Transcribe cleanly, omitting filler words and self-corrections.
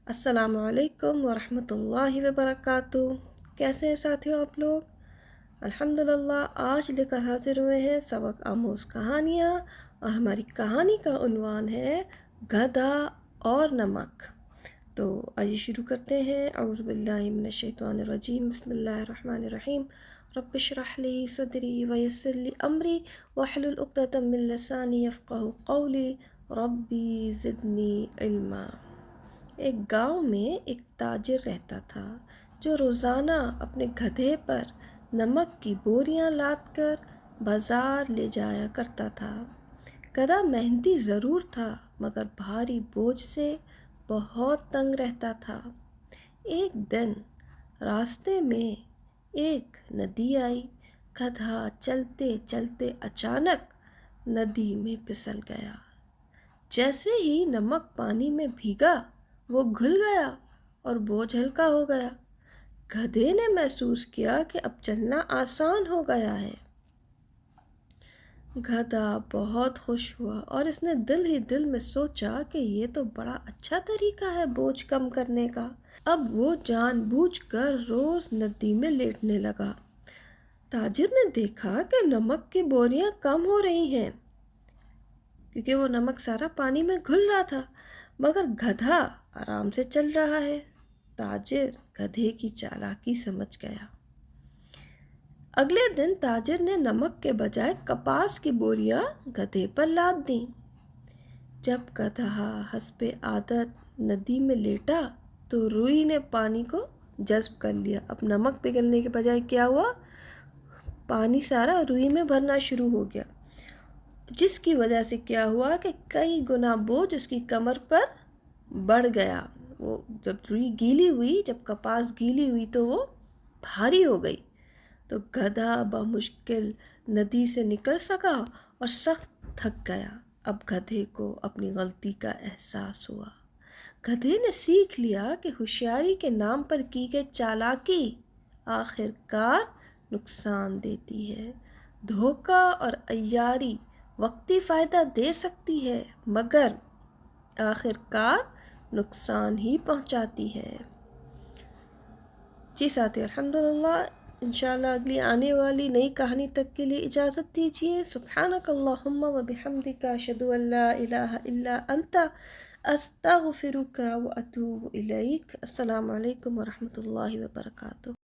السلام علیکم ورحمۃ اللہ وبرکاتہ۔ کیسے ہیں ساتھیوں آپ لوگ؟ الحمدللہ آج لے کر حاضر ہوئے ہیں سبق آموز کہانیاں، اور ہماری کہانی کا عنوان ہے گدھا اور نمک۔ تو آئیے شروع کرتے ہیں۔ اعوذ باللہ من الشیطان الرجیم، بسم اللہ الرحمن الرحیم۔ رب اشرح لی صدری ویسر لی امری واحلل عقدۃ من لسانی یفقہوا قولی ربی زدنی علما۔ ایک گاؤں میں ایک تاجر رہتا تھا جو روزانہ اپنے گدھے پر نمک کی بوریاں لاد کر بازار لے جایا کرتا تھا۔ گدھا محنتی ضرور تھا مگر بھاری بوجھ سے بہت تنگ رہتا تھا۔ ایک دن راستے میں ایک ندی آئی۔ گدھا چلتے چلتے اچانک ندی میں پھسل گیا۔ جیسے ہی نمک پانی میں بھیگا وہ گھل گیا اور بوجھ ہلکا ہو گیا۔ گدھے نے محسوس کیا کہ اب چلنا آسان ہو گیا ہے۔ گدھا بہت خوش ہوا اور اس نے دل ہی دل میں سوچا کہ یہ تو بڑا اچھا طریقہ ہے بوجھ کم کرنے کا۔ اب وہ جان بوجھ کر روز ندی میں لیٹنے لگا۔ تاجر نے دیکھا کہ نمک کی بوریاں کم ہو رہی ہیں کیونکہ وہ نمک سارا پانی میں گھل رہا تھا، مگر گدھا آرام سے چل رہا ہے۔ تاجر گدھے کی چالاکی سمجھ گیا۔ اگلے دن تاجر نے نمک کے بجائے کپاس کی بوریاں گدھے پر لاد دیں۔ جب گدھا حسب عادت ندی میں لیٹا تو روئی نے پانی کو جذب کر لیا۔ اب نمک پگھلنے کے بجائے کیا ہوا؟ پانی سارا روئی میں بھرنا شروع ہو گیا، جس کی وجہ سے کیا ہوا کہ کئی گنا بوجھ اس کی کمر پر بڑھ گیا۔ وہ جب روئی گیلی ہوئی، جب کپاس گیلی ہوئی تو وہ بھاری ہو گئی۔ تو گدھا بمشکل ندی سے نکل سکا اور سخت تھک گیا۔ اب گدھے کو اپنی غلطی کا احساس ہوا۔ گدھے نے سیکھ لیا کہ ہوشیاری کے نام پر کی گئی چالاکی آخر کار نقصان دیتی ہے۔ دھوکہ اور عیاری وقتی فائدہ دے سکتی ہے مگر آخر کار نقصان ہی پہنچاتی ہے۔ جی ساتھی، الحمدللہ انشاءاللہ اگلی آنے والی نئی کہانی تک کے لیے اجازت دیجیے۔ سبحانک اللہم و بحمدک، اشہد ان لا الہ الا انت، استغفرک و اتوب الیک۔ السلام علیکم ورحمۃ اللہ وبرکاتہ۔